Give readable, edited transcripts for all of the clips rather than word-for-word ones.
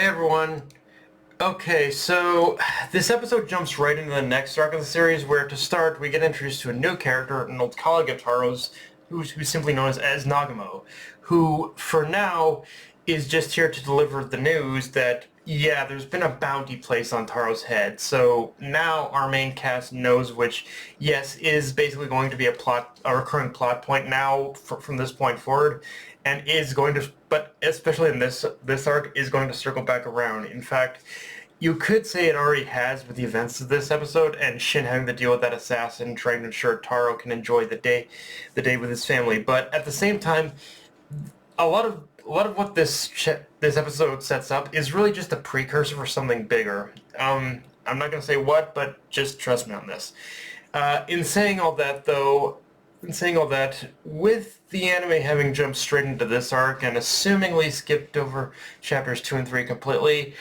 Hey everyone. Okay, so this episode jumps right into the next arc of the series where to start we get introduced to a new character, an old colleague of Taro's, who's simply known as Nagumo, who for now is just here to deliver the news that, yeah, there's been a bounty placed on Taro's head. So now our main cast knows, which, yes, is basically going to be a recurring plot point now from this point forward, and is going to, but especially in this arc, is going to circle back around. In fact, you could say it already has with the events of this episode and Shin having to deal with that assassin trying to ensure Taro can enjoy the day with his family. But at the same time, a lot of what this episode sets up is really just a precursor for something bigger. I'm not gonna say what, but just trust me on this. In saying all that, though, with the anime having jumped straight into this arc and assumingly skipped over chapters 2 and 3 completely,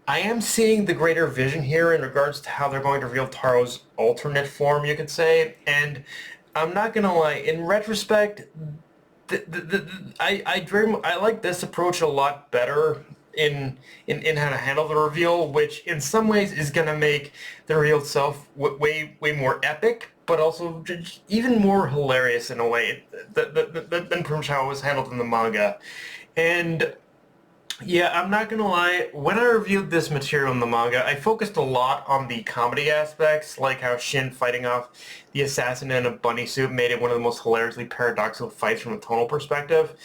I am seeing the greater vision here in regards to how they're going to reveal Taro's alternate form, you could say, and I'm not gonna lie, in retrospect, I like this approach a lot better in how to handle the reveal, which in some ways is gonna make the reveal itself way more epic, but also even more hilarious in a way than pretty much how it was handled in the manga. And yeah, I'm not gonna lie, when I reviewed this material in the manga, I focused a lot on the comedy aspects, like how Shin fighting off the assassin in a bunny suit made it one of the most hilariously paradoxical fights from a tonal perspective.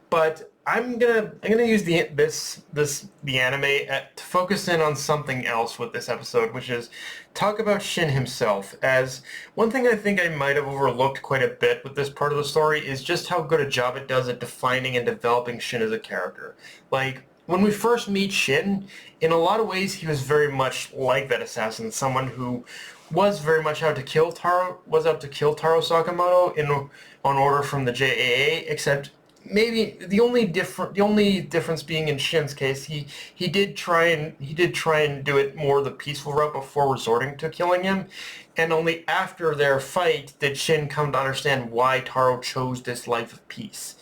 But I'm gonna use the anime to focus in on something else with this episode, which is talk about Shin himself. As one thing I think I might have overlooked quite a bit with this part of the story is just how good a job it does at defining and developing Shin as a character. Like, when we first meet Shin, in a lot of ways he was very much like that assassin, someone who was very much out to kill Taro Sakamoto on order from the JAA, except maybe the only difference being in Shin's case, he did try and do it more the peaceful route before resorting to killing him, and only after their fight did Shin come to understand why Taro chose this life of peace.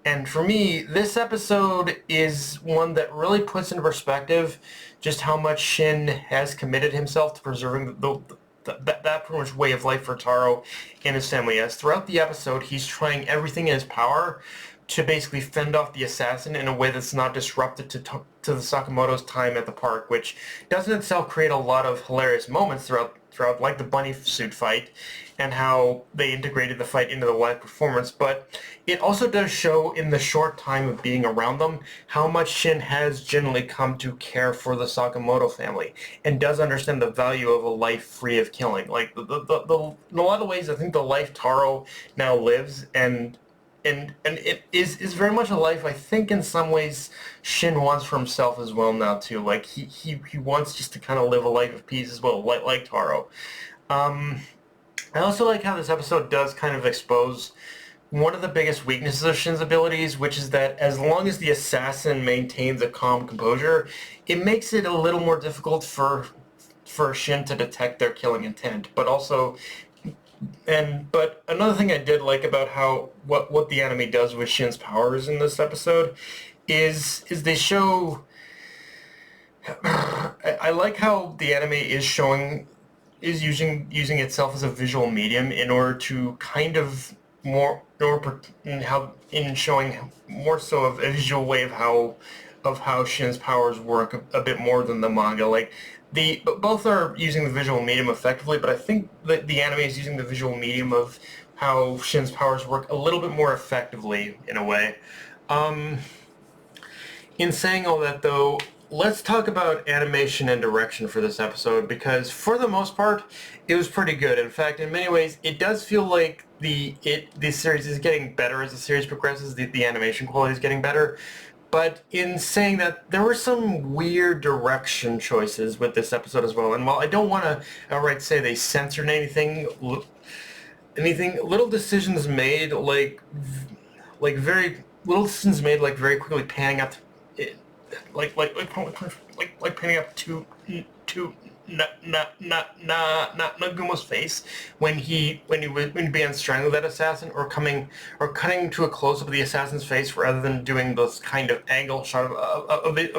And for me, this episode is one that really puts into perspective just how much Shin has committed himself to preserving that pretty much way of life for Taro and his family. As throughout the episode, he's trying everything in his power to basically fend off the assassin in a way that's not disruptive to the Sakamoto's time at the park, which does in itself create a lot of hilarious moments throughout like the bunny suit fight and how they integrated the fight into the live performance. But it also does show in the short time of being around them how much Shin has generally come to care for the Sakamoto family and does understand the value of a life free of killing. Like in a lot of ways, I think the life Taro now lives and it is very much a life I think in some ways Shin wants for himself as well now too. Like he wants just to kind of live a life of peace as well, like Taro. I also like how this episode does kind of expose one of the biggest weaknesses of Shin's abilities, which is that as long as the assassin maintains a calm composure, it makes it a little more difficult for Shin to detect their killing intent. But also, but another thing I did like about how what the anime does with Shin's powers in this episode is they show. I like how the anime is using itself as a visual medium in order to kind of in showing more so of a visual way of how Shin's powers work a bit more than the manga. Like both are using the visual medium effectively, but I think that the anime is using the visual medium of how Shin's powers work a little bit more effectively in a way. Um, in saying all that, though, let's talk about animation and direction for this episode, because for the most part, it was pretty good. In fact, in many ways, it does feel like this series is getting better as the series progresses. The animation quality is getting better. But in saying that, there were some weird direction choices with this episode as well. And while I don't want to outright say they censored anything, little decisions made like very little decisions made like very quickly panning up, like panning up too Nagumo's face when he began strangling that assassin, or cutting to a close up of the assassin's face rather than doing this kind of angle shot of pretty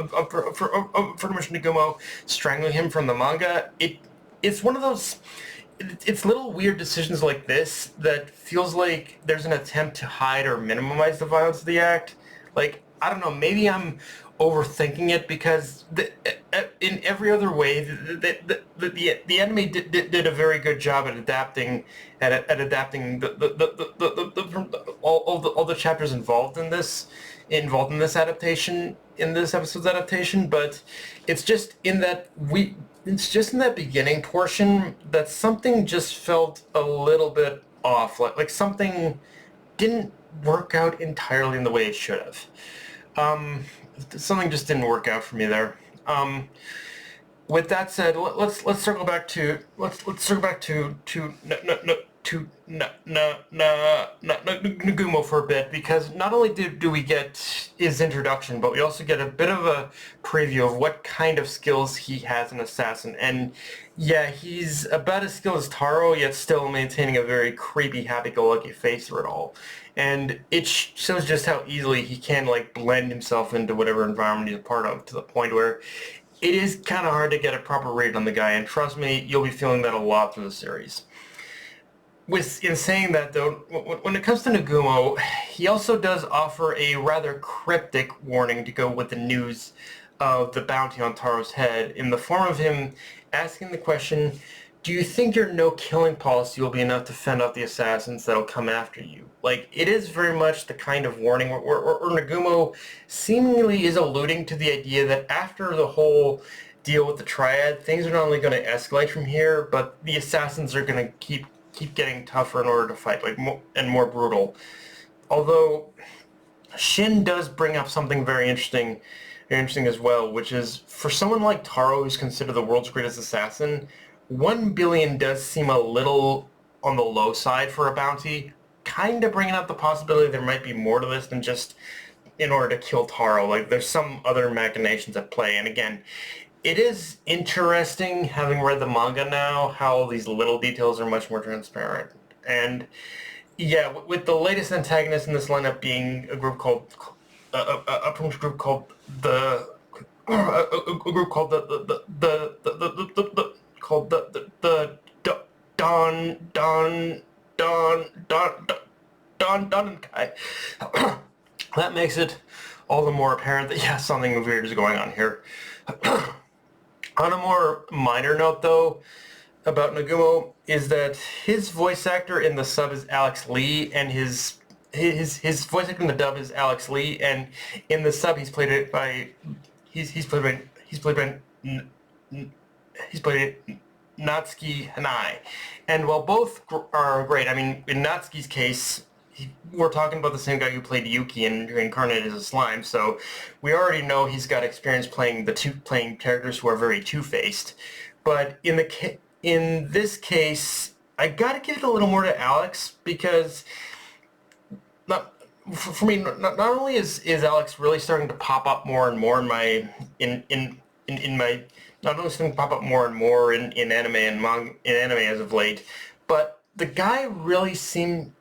much Nagumo strangling him from the manga. It's one of those. It's little weird decisions like this that feels like there's an attempt to hide or minimize the violence of the act. Like, I don't know, maybe I'm overthinking it, because in every other way, the anime did a very good job at adapting all the chapters involved in this adaptation, in this episode's adaptation. But it's just in that beginning portion that something just felt a little bit off, like something didn't work out entirely in the way it should have. Something just didn't work out for me there. With that said, let's circle back to Nagumo for a bit, because not only do we get his introduction, but we also get a bit of a preview of what kind of skills he has in Assassin. And yeah, he's about as skilled as Taro, yet still maintaining a very creepy, happy-go-lucky face through it all. And it shows just how easily he can like blend himself into whatever environment he's a part of, to the point where it is kind of hard to get a proper read on the guy. And trust me, you'll be feeling that a lot through the series. In saying that, though, when it comes to Nagumo, he also does offer a rather cryptic warning to go with the news of the bounty on Taro's head, in the form of him asking the question, do you think your no-killing policy will be enough to fend off the assassins that'll come after you? Like, it is very much the kind of warning where Nagumo seemingly is alluding to the idea that after the whole deal with the Triad, things are not only going to escalate from here, but the assassins are going to keep getting tougher in order to fight, like, more brutal. Although Shin does bring up something very interesting as well, which is, for someone like Taro, who's considered the world's greatest assassin, 1 billion does seem a little on the low side for a bounty, kind of bringing up the possibility there might be more to this than just in order to kill Taro. Like, there's some other machinations at play. And again, it is interesting, having read the manga now, how these little details are much more transparent. And yeah, with the latest antagonist in this lineup being a group called a group called the Donkai. That makes it all the more apparent that, yeah, something weird is going on here. On a more minor note, though, about Nagumo, is that his voice actor in the sub is Alex Lee, and his voice actor in the dub is Alex Lee, and in the sub he's played by Natsuki Hanai. And while both are great, I mean, in Natsuki's case, we're talking about the same guy who played Yuki and reincarnated as a slime, so we already know he's got experience playing characters who are very two-faced. But in this case, I gotta give it a little more to Alex, because for me, not only is Alex really starting to pop up more and more in my not only starting to pop up more and more in anime and manga, in anime as of late, but the guy really seemed.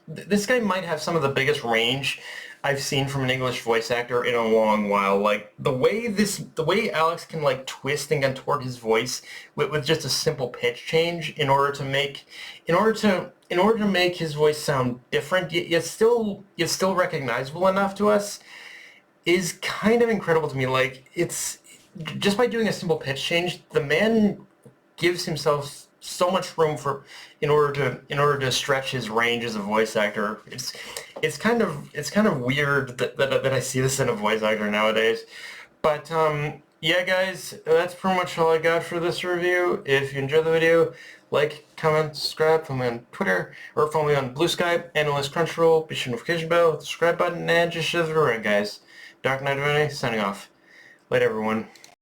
This guy might have some of the biggest range I've seen from an English voice actor in a long while. Like, the way Alex can like twist and contort his voice with just a simple pitch change in order to make his voice sound different, yet still recognizable enough to us, is kind of incredible to me. Like, it's just by doing a simple pitch change, the man gives himself so much room in order to stretch his range as a voice actor. It's kind of weird that I see this in a voice actor nowadays. But yeah, guys, that's pretty much all I got for this review. If you enjoyed the video, like, comment, subscribe. Follow me on Twitter, or follow me on Blue Sky, Analyst Crunchyroll. Be sure notification bell, hit the subscribe button, and just share the video, guys. Dark Knight of Any, signing off. Later, everyone.